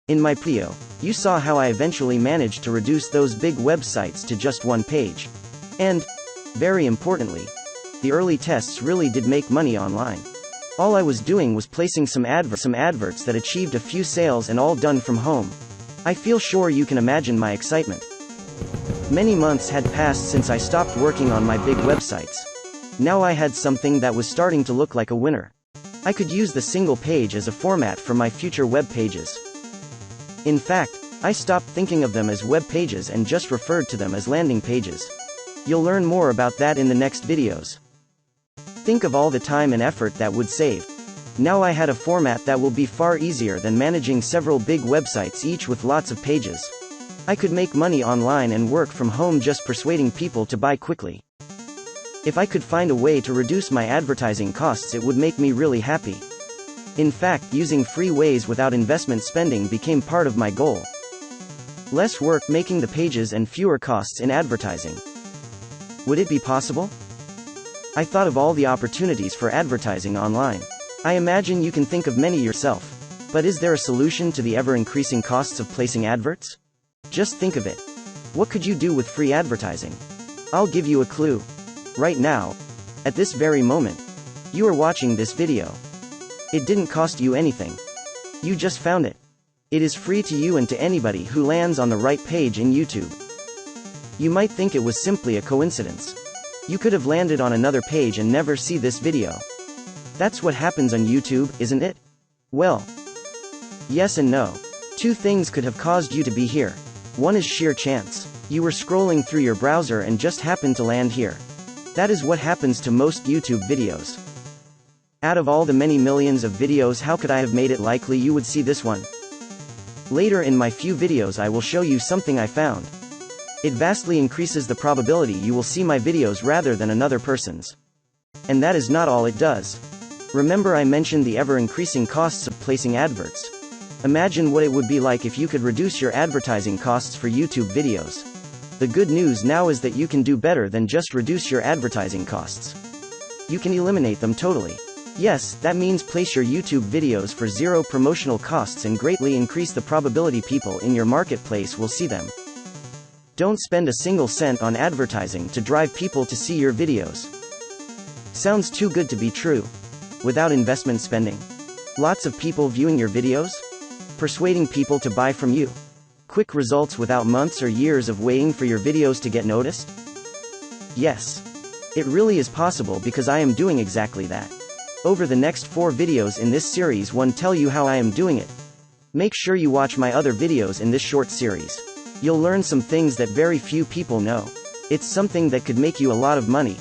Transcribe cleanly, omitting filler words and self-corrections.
In my video, you saw how I eventually managed to reduce those big websites to just one page. And, very importantly, the early tests really did make money online. All I was doing was placing some adverts that achieved a few sales, and all done from home. I feel sure you can imagine my excitement. Many months had passed since I stopped working on my big websites. Now I had something that was starting to look like a winner. I could use the single page as a format for my future web pages. In fact, I stopped thinking of them as web pages and just referred to them as landing pages. You'll learn more about that in the next videos. Think of all the time and effort that would save. Now I had a format that will be far easier than managing several big websites, each with lots of pages. I could make money online and work from home just persuading people to buy quickly. If I could find a way to reduce my advertising costs, it would make me really happy. In fact, using free ways without investment spending became part of my goal. Less work making the pages and fewer costs in advertising. Would it be possible? I thought of all the opportunities for advertising online. I imagine you can think of many yourself. But is there a solution to the ever-increasing costs of placing adverts? Just think of it. What could you do with free advertising? I'll give you a clue. Right now, at this very moment, you are watching this video. It didn't cost you anything. You just found it. It is free to you and to anybody who lands on the right page in YouTube. You might think it was simply a coincidence. You could have landed on another page and never see this video. That's what happens on YouTube, isn't it? Well, yes and no. Two things could have caused you to be here. One is sheer chance. You were scrolling through your browser and just happened to land here. That is what happens to most YouTube videos. Out of all the many millions of videos, how could I have made it likely you would see this one? Later in my few videos I will show you something I found. It vastly increases the probability you will see my videos rather than another person's. And that is not all it does. Remember I mentioned the ever-increasing costs of placing adverts. Imagine what it would be like if you could reduce your advertising costs for YouTube videos. The good news now is that you can do better than just reduce your advertising costs. You can eliminate them totally. Yes, that means place your YouTube videos for zero promotional costs and greatly increase the probability people in your marketplace will see them. Don't spend a single cent on advertising to drive people to see your videos. Sounds too good to be true. Without investment spending. Lots of people viewing your videos? Persuading people to buy from you. Quick results without months or years of waiting for your videos to get noticed? Yes. It really is possible because I am doing exactly that. Over the next 4 videos in this series, one tell you how I am doing it. Make sure you watch my other videos in this short series. You'll learn some things that very few people know. It's something that could make you a lot of money.